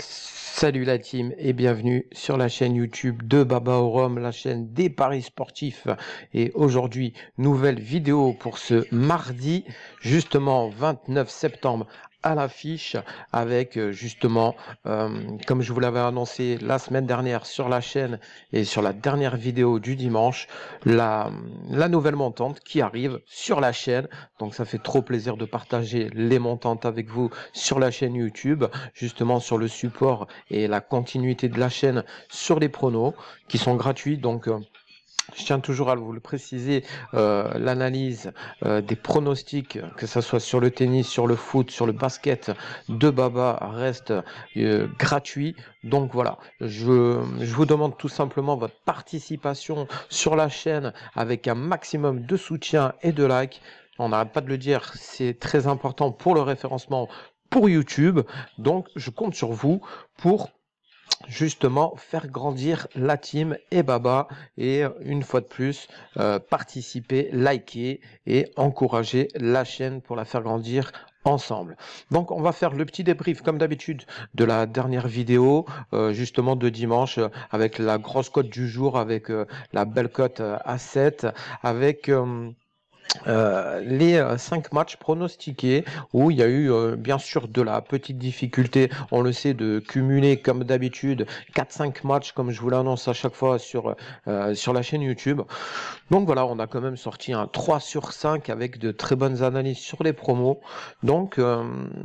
Salut la team et bienvenue sur la chaîne YouTube de Baba au Rhum, la chaîne des paris sportifs. Et aujourd'hui, nouvelle vidéo pour ce mardi, justement 29 septembre à l'affiche avec comme je vous l'avais annoncé la semaine dernière sur la chaîne et sur la dernière vidéo du dimanche, la nouvelle montante qui arrive sur la chaîne. Donc ça fait trop plaisir de partager les montantes avec vous sur la chaîne YouTube, justement sur le support et la continuité de la chaîne sur les pronos qui sont gratuits. Donc je tiens toujours à vous le préciser, l'analyse des pronostics, que ce soit sur le tennis, sur le foot, sur le basket de Baba reste gratuit. Donc voilà, je vous demande tout simplement votre participation sur la chaîne avec un maximum de soutien et de likes. On n'arrête pas de le dire, c'est très important pour le référencement pour YouTube. Donc je compte sur vous pour justement faire grandir la team et Baba et une fois de plus participer, liker et encourager la chaîne pour la faire grandir ensemble. Donc on va faire le petit débrief comme d'habitude de la dernière vidéo justement de dimanche avec la grosse cote du jour, avec la belle cote à 7, avec les 5 matchs pronostiqués où il y a eu bien sûr de la petite difficulté, on le sait, de cumuler comme d'habitude 4-5 matchs comme je vous l'annonce à chaque fois sur la chaîne YouTube. Donc voilà, on a quand même sorti un 3 sur 5 avec de très bonnes analyses sur les promos. Donc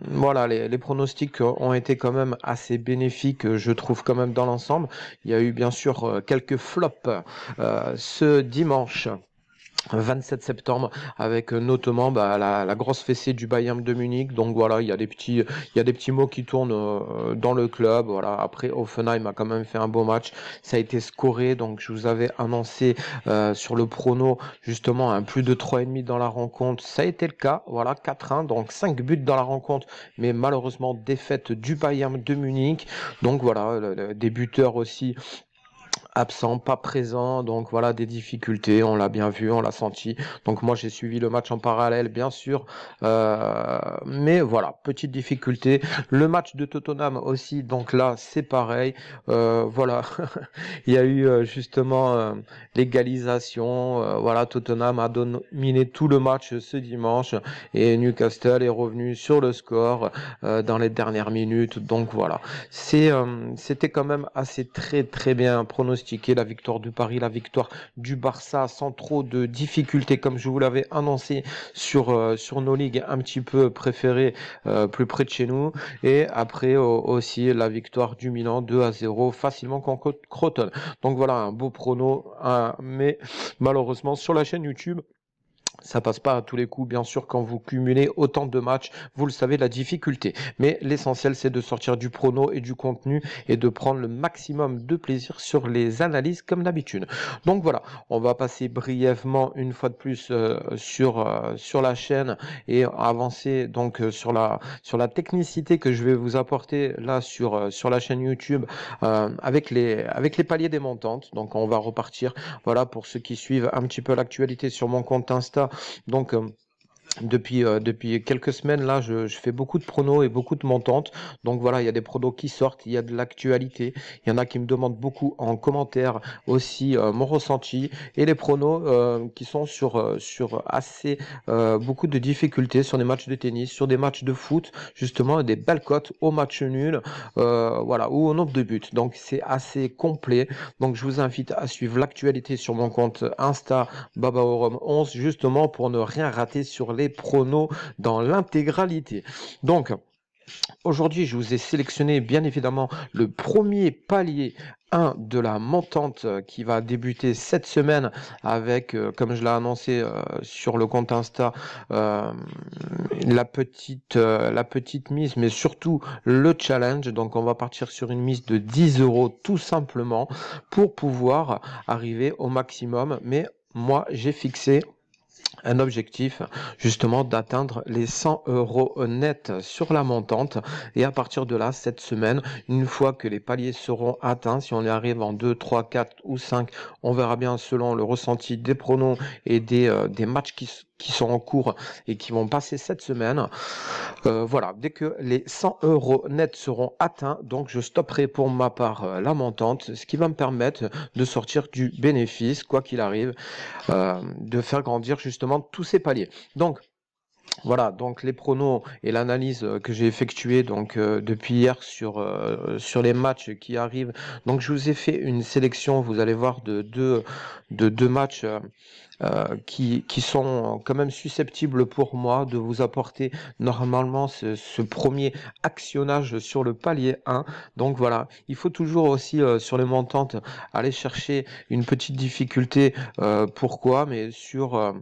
voilà, les pronostics ont été quand même assez bénéfiques, je trouve quand même dans l'ensemble. Il y a eu bien sûr quelques flops ce dimanche 27 septembre avec notamment la grosse fessée du Bayern de Munich. Donc voilà, il y a des petits mots qui tournent dans le club. Voilà, après Hoffenheim a quand même fait un beau match, ça a été scoré, donc je vous avais annoncé sur le prono justement un plus de 3,5 dans la rencontre, ça a été le cas. Voilà, 4-1, donc 5 buts dans la rencontre, mais malheureusement défaite du Bayern de Munich. Donc voilà, des buteurs aussi absent, pas présent, donc voilà, des difficultés, on l'a bien vu, on l'a senti. Donc moi j'ai suivi le match en parallèle bien sûr, mais voilà, petite difficulté. Le match de Tottenham aussi, donc là c'est pareil, voilà, il y a eu justement l'égalisation, voilà, Tottenham a dominé tout le match ce dimanche et Newcastle est revenu sur le score dans les dernières minutes. Donc voilà, c'était quand même assez très bien pronostiqué, la victoire du Paris, la victoire du Barça sans trop de difficultés comme je vous l'avais annoncé sur nos ligues un petit peu préférées plus près de chez nous. Et après aussi la victoire du Milan 2-0 facilement contre Crotone. Donc voilà, un beau prono, mais malheureusement sur la chaîne YouTube ça passe pas à tous les coups, bien sûr, quand vous cumulez autant de matchs, vous le savez, la difficulté. Mais l'essentiel, c'est de sortir du prono et du contenu et de prendre le maximum de plaisir sur les analyses comme d'habitude. Donc voilà, on va passer brièvement une fois de plus sur la chaîne et avancer donc sur la technicité que je vais vous apporter là sur la chaîne YouTube avec les paliers des montantes. Donc on va repartir, voilà, pour ceux qui suivent un petit peu l'actualité sur mon compte Insta. Donc depuis quelques semaines là, je fais beaucoup de pronos et beaucoup de montantes. Donc voilà, il y a des pronos qui sortent, il y a de l'actualité. Il y en a qui me demandent beaucoup en commentaire aussi mon ressenti et les pronos qui sont sur assez beaucoup de difficultés sur des matchs de tennis, sur des matchs de foot, justement, et des belles cotes au match nul, voilà, ou au nombre de buts. Donc c'est assez complet. Donc je vous invite à suivre l'actualité sur mon compte Insta Babaorum 11 justement pour ne rien rater sur les pronos dans l'intégralité. Donc aujourd'hui, je vous ai sélectionné bien évidemment le premier palier 1 de la montante qui va débuter cette semaine avec, comme je l'ai annoncé sur le compte Insta, la petite mise, mais surtout le challenge. Donc on va partir sur une mise de 10 euros tout simplement pour pouvoir arriver au maximum. Mais moi, j'ai fixé un objectif justement d'atteindre les 100 euros net sur la montante, et à partir de là cette semaine, une fois que les paliers seront atteints, si on y arrive en 2, 3, 4 ou 5, on verra bien selon le ressenti des pronos et des matchs qui qui sont en cours et qui vont passer cette semaine. Voilà, dès que les 100 € nets seront atteints, donc je stopperai pour ma part la montante, ce qui va me permettre de sortir du bénéfice, quoi qu'il arrive, de faire grandir justement tous ces paliers. Donc, voilà, donc les pronos et l'analyse que j'ai effectuée donc depuis hier sur les matchs qui arrivent. Donc je vous ai fait une sélection, vous allez voir, de deux matchs qui sont quand même susceptibles pour moi de vous apporter normalement ce premier actionnage sur le palier 1. Donc voilà, il faut toujours aussi sur les montantes aller chercher une petite difficulté. Pourquoi? Mais sur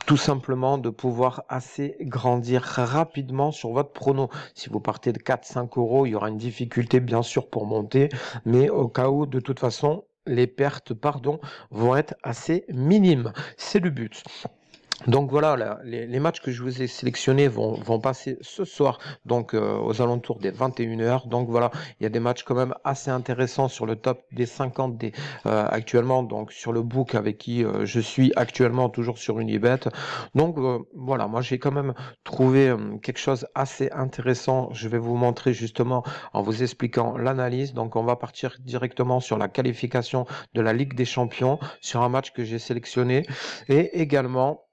tout simplement de pouvoir assez grandir rapidement sur votre prono. Si vous partez de 4-5 €, il y aura une difficulté bien sûr pour monter, mais au cas où, de toute façon, les pertes, pardon, vont être assez minimes. C'est le but. Donc voilà, les matchs que je vous ai sélectionnés vont passer ce soir, donc aux alentours des 21 h. Donc voilà, il y a des matchs quand même assez intéressants sur le top des 50 actuellement, donc sur le book avec qui je suis actuellement toujours sur Unibet. Donc voilà, moi j'ai quand même trouvé quelque chose assez intéressant. Je vais vous montrer justement en vous expliquant l'analyse. Donc on va partir directement sur la qualification de la Ligue des Champions, sur un match que j'ai sélectionné, et également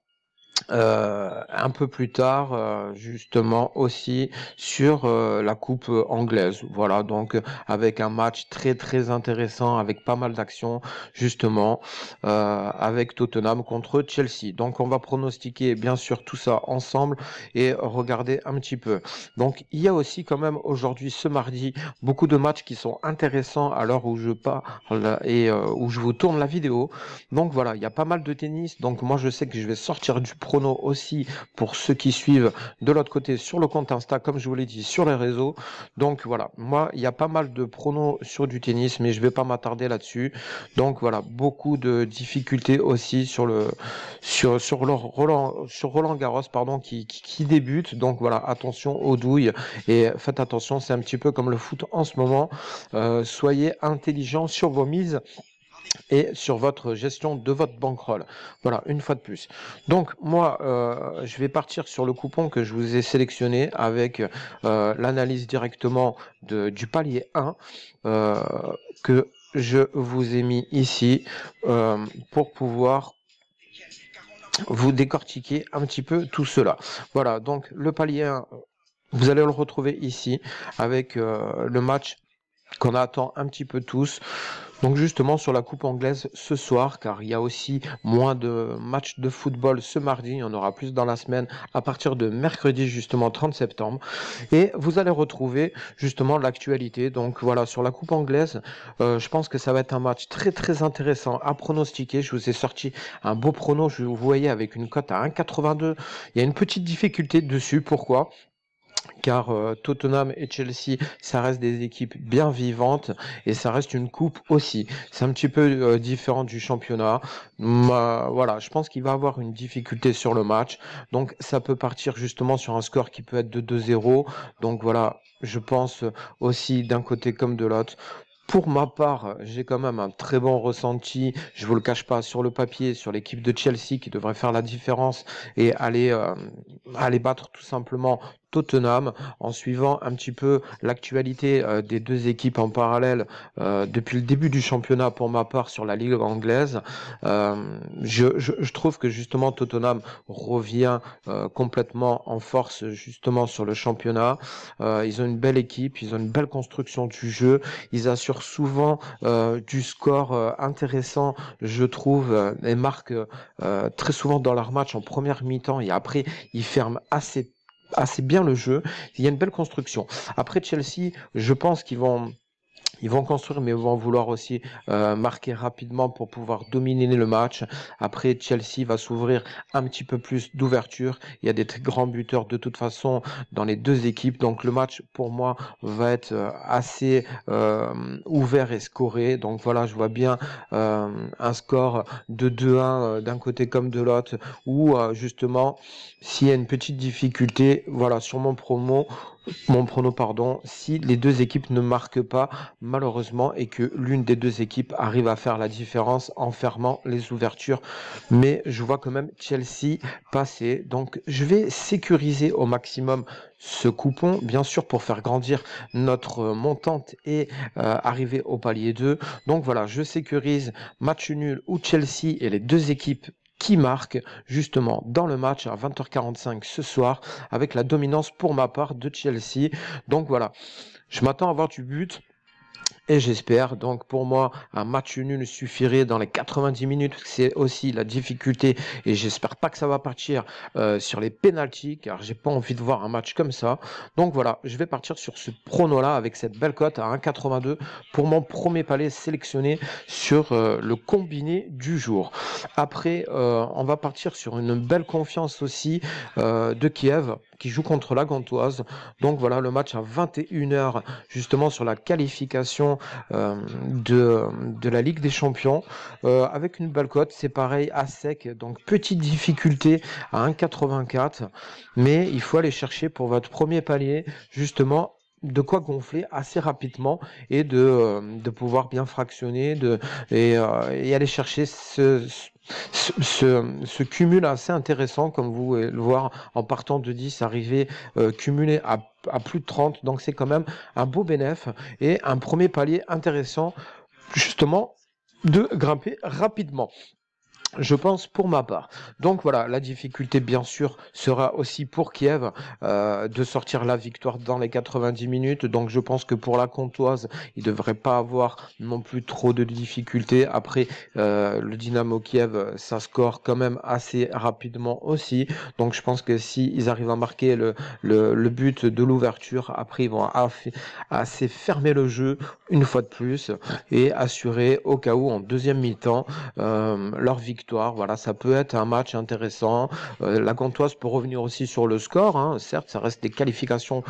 un peu plus tard, justement aussi sur la coupe anglaise. Voilà, donc avec un match très très intéressant, avec pas mal d'actions, justement, avec Tottenham contre Chelsea. Donc on va pronostiquer bien sûr tout ça ensemble et regarder un petit peu. Donc il y a aussi quand même aujourd'hui, ce mardi, beaucoup de matchs qui sont intéressants à l'heure où je parle et où je vous tourne la vidéo. Donc voilà, il y a pas mal de tennis. Donc moi je sais que je vais sortir du prono aussi pour ceux qui suivent de l'autre côté sur le compte Insta, comme je vous l'ai dit, sur les réseaux. Donc voilà, moi il y a pas mal de pronos sur du tennis, mais je vais pas m'attarder là-dessus. Donc voilà, beaucoup de difficultés aussi sur Roland Garros, pardon, qui débute. Donc voilà, attention aux douilles et faites attention, c'est un petit peu comme le foot en ce moment. Soyez intelligents sur vos mises et sur votre gestion de votre bankroll. Voilà, une fois de plus. Donc moi, je vais partir sur le coupon que je vous ai sélectionné avec l'analyse directement du palier 1 que je vous ai mis ici pour pouvoir vous décortiquer un petit peu tout cela. Voilà, donc le palier 1, vous allez le retrouver ici avec le match qu'on attend un petit peu tous. Donc justement sur la coupe anglaise ce soir, car il y a aussi moins de matchs de football ce mardi, il y en aura plus dans la semaine à partir de mercredi justement 30 septembre. Et vous allez retrouver justement l'actualité. Donc voilà, sur la coupe anglaise, je pense que ça va être un match très très intéressant à pronostiquer. Je vous ai sorti un beau prono, je vous voyais avec une cote à 1,82. Il y a une petite difficulté dessus, pourquoi ? Car Tottenham et Chelsea, ça reste des équipes bien vivantes et ça reste une coupe aussi. C'est un petit peu différent du championnat. Voilà, je pense qu'il va avoir une difficulté sur le match. Donc ça peut partir justement sur un score qui peut être de 2-0. Donc voilà, je pense aussi d'un côté comme de l'autre. Pour ma part, j'ai quand même un très bon ressenti, je vous le cache pas, sur le papier, sur l'équipe de Chelsea qui devrait faire la différence et aller battre tout simplement Tottenham en suivant un petit peu l'actualité des deux équipes en parallèle depuis le début du championnat pour ma part sur la Ligue anglaise. Je trouve que justement Tottenham revient complètement en force justement sur le championnat. Ils ont une belle équipe, ils ont une belle construction du jeu, ils assurent souvent du score intéressant, je trouve, et marquent très souvent dans leur match en première mi-temps et après ils ferment assez bien le jeu. Il y a une belle construction. Après Chelsea, je pense ils vont construire, mais ils vont vouloir aussi marquer rapidement pour pouvoir dominer le match. Après, Chelsea va s'ouvrir un petit peu plus d'ouverture. Il y a des très grands buteurs de toute façon dans les deux équipes. Donc le match, pour moi, va être assez ouvert et scoré. Donc voilà, je vois bien un score de 2-1 d'un côté comme de l'autre. Ou justement, s'il y a une petite difficulté, voilà, sur mon promo, Mon prono, pardon, si les deux équipes ne marquent pas, malheureusement, et que l'une des deux équipes arrive à faire la différence en fermant les ouvertures. Mais je vois quand même Chelsea passer. Donc, je vais sécuriser au maximum ce coupon, bien sûr, pour faire grandir notre montante et arriver au palier 2. Donc voilà, je sécurise match nul ou Chelsea et les deux équipes qui marquent justement dans le match à 20h45 ce soir avec la dominance pour ma part de Chelsea. Donc voilà, je m'attends à avoir du but. Et j'espère, donc pour moi, un match nul suffirait dans les 90 minutes. C'est aussi la difficulté et j'espère pas que ça va partir sur les pénaltys car j'ai pas envie de voir un match comme ça. Donc voilà, je vais partir sur ce prono-là avec cette belle cote à 1,82 pour mon premier palier sélectionné sur le combiné du jour. Après, on va partir sur une belle confiance aussi de Kiev qui joue contre la Gantoise. Donc voilà, le match à 21h justement sur la qualification de la Ligue des Champions avec une belle cote, c'est pareil à sec, donc petite difficulté à 1,84, mais il faut aller chercher pour votre premier palier justement de quoi gonfler assez rapidement et de pouvoir bien fractionner et aller chercher ce cumul assez intéressant, comme vous pouvez le voir, en partant de 10, arriver cumulé à plus de 30. Donc c'est quand même un beau bénéfice et un premier palier intéressant, justement, de grimper rapidement. Je pense pour ma part. Donc voilà, la difficulté bien sûr sera aussi pour Kiev de sortir la victoire dans les 90 minutes. Donc je pense que pour la Comtoise, il ne devrait pas avoir non plus trop de difficultés. Après, le Dynamo Kiev, ça score quand même assez rapidement aussi. Donc je pense que si ils arrivent à marquer le but de l'ouverture, après ils vont assez fermer le jeu une fois de plus et assurer au cas où en deuxième mi-temps leur victoire. Voilà, ça peut être un match intéressant. La Gantoise peut revenir aussi sur le score, hein. Certes, ça reste des qualifications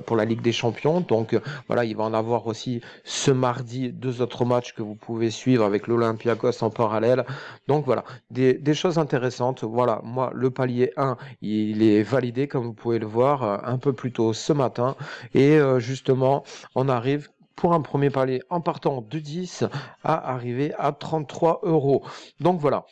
pour la Ligue des Champions. Donc voilà, il va en avoir aussi ce mardi 2 autres matchs que vous pouvez suivre avec l'Olympiakos en parallèle. Donc voilà, des choses intéressantes. Voilà, moi, le palier 1, il est validé, comme vous pouvez le voir, un peu plus tôt ce matin. Et justement, on arrive pour un premier palier en partant de 10 à arriver à 33 €. Donc voilà,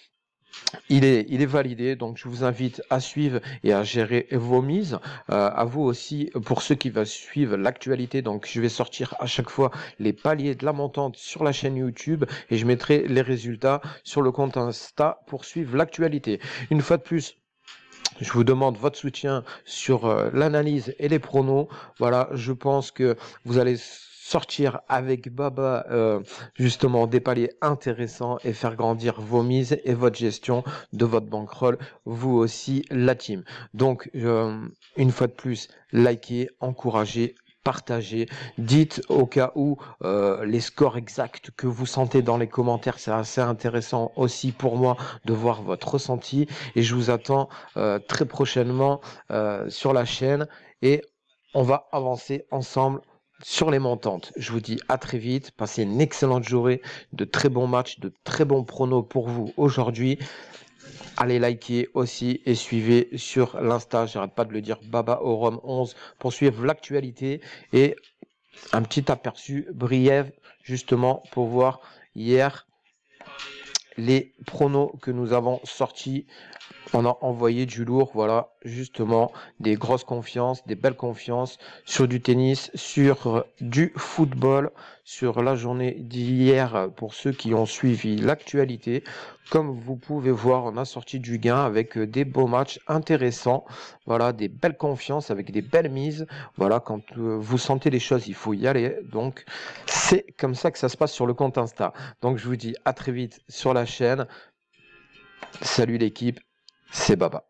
il est validé, donc je vous invite à suivre et à gérer vos mises. À vous aussi, pour ceux qui veulent suivre l'actualité, donc je vais sortir à chaque fois les paliers de la montante sur la chaîne YouTube et je mettrai les résultats sur le compte Insta pour suivre l'actualité. Une fois de plus, je vous demande votre soutien sur l'analyse et les pronos. Voilà, je pense que vous allez sortir avec Baba justement des paliers intéressants et faire grandir vos mises et votre gestion de votre bankroll, vous aussi la team. Donc une fois de plus, likez, encouragez, partagez, dites au cas où les scores exacts que vous sentez dans les commentaires, c'est assez intéressant aussi pour moi de voir votre ressenti et je vous attends très prochainement sur la chaîne et on va avancer ensemble sur les montantes. Je vous dis à très vite, passez une excellente journée, de très bons matchs, de très bons pronos pour vous aujourd'hui. Allez liker aussi et suivez sur l'Insta, j'arrête pas de le dire, BabaOrum11 pour suivre l'actualité et un petit aperçu brief justement pour voir hier les pronos que nous avons sortis. On a envoyé du lourd, voilà, justement, des grosses confiances, des belles confiances sur du tennis, sur du football, sur la journée d'hier pour ceux qui ont suivi l'actualité. Comme vous pouvez voir, on a sorti du gain avec des beaux matchs intéressants, voilà, des belles confiances avec des belles mises. Voilà, quand vous sentez les choses, il faut y aller. Donc, c'est comme ça que ça se passe sur le compte Insta. Donc, je vous dis à très vite sur la chaîne. Salut l'équipe. C'est Baba.